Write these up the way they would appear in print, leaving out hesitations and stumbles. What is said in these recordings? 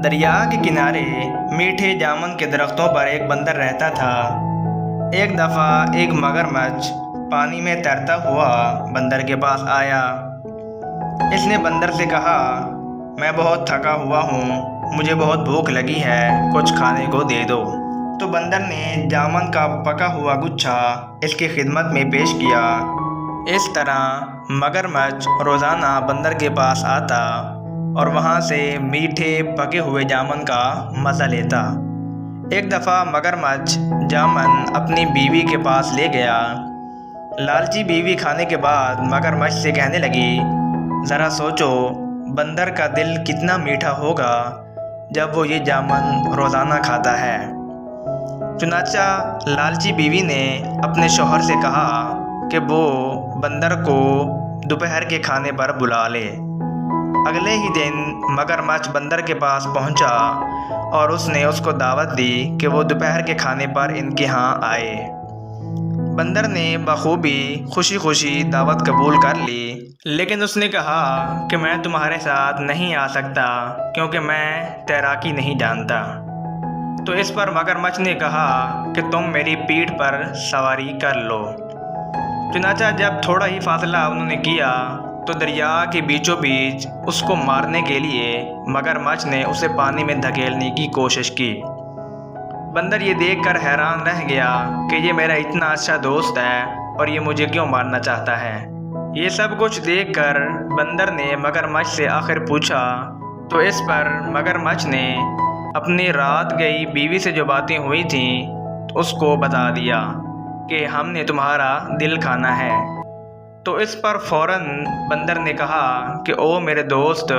دریا کے کنارے میٹھے جامن کے درختوں پر ایک بندر رہتا تھا۔ ایک دفعہ ایک مگرمچھ پانی میں تیرتا ہوا بندر کے پاس آیا۔ اس نے بندر سے کہا، میں بہت تھکا ہوا ہوں، مجھے بہت بھوک لگی ہے، کچھ کھانے کو دے دو۔ تو بندر نے جامن کا پکا ہوا گچھا اس کی خدمت میں پیش کیا۔ اس طرح مگرمچھ روزانہ بندر کے پاس آتا اور وہاں سے میٹھے پکے ہوئے جامن کا مزہ لیتا۔ ایک دفعہ مگرمچھ جامن اپنی بیوی کے پاس لے گیا۔ لالچی بیوی کھانے کے بعد مگرمچھ سے کہنے لگی، ذرا سوچو بندر کا دل کتنا میٹھا ہوگا جب وہ یہ جامن روزانہ کھاتا ہے۔ چنانچہ لالچی بیوی نے اپنے شوہر سے کہا کہ وہ بندر کو دوپہر کے کھانے پر بلا لے۔ اگلے ہی دن مگرمچھ بندر کے پاس پہنچا اور اس نے اس کو دعوت دی کہ وہ دوپہر کے کھانے پر ان کے ہاں آئے۔ بندر نے بخوبی خوشی خوشی دعوت قبول کر لی، لیکن اس نے کہا کہ میں تمہارے ساتھ نہیں آ سکتا کیونکہ میں تیراکی نہیں جانتا۔ تو اس پر مگرمچھ نے کہا کہ تم میری پیٹھ پر سواری کر لو۔ چنانچہ جب تھوڑا ہی فاصلہ انہوں نے کیا تو دریا کے بیچوں بیچ اس کو مارنے کے لیے مگرمچھ نے اسے پانی میں دھکیلنے کی کوشش کی۔ بندر یہ دیکھ کر حیران رہ گیا کہ یہ میرا اتنا اچھا دوست ہے اور یہ مجھے کیوں مارنا چاہتا ہے۔ یہ سب کچھ دیکھ کر بندر نے مگرمچھ سے آخر پوچھا، تو اس پر مگرمچھ نے اپنی رات گئی بیوی سے جو باتیں ہوئی تھیں اس کو بتا دیا کہ ہم نے تمہارا دل کھانا ہے۔ تو اس پر فوراً بندر نے کہا کہ او میرے دوست،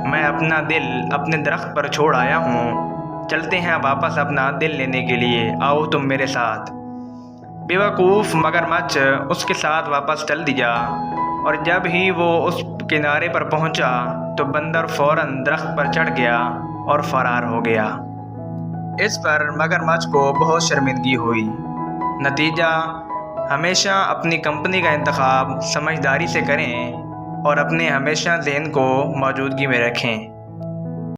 میں اپنا دل اپنے درخت پر چھوڑ آیا ہوں، چلتے ہیں واپس اپنا دل لینے کے لیے، آؤ تم میرے ساتھ۔ بیوقوف مگرمچھ اس کے ساتھ واپس چل دیا، اور جب ہی وہ اس کنارے پر پہنچا تو بندر فوراً درخت پر چڑھ گیا اور فرار ہو گیا۔ اس پر مگرمچھ کو بہت شرمندگی ہوئی۔ نتیجہ، ہمیشہ اپنی کمپنی کا انتخاب سمجھداری سے کریں اور اپنے ہمیشہ ذہن کو موجودگی میں رکھیں۔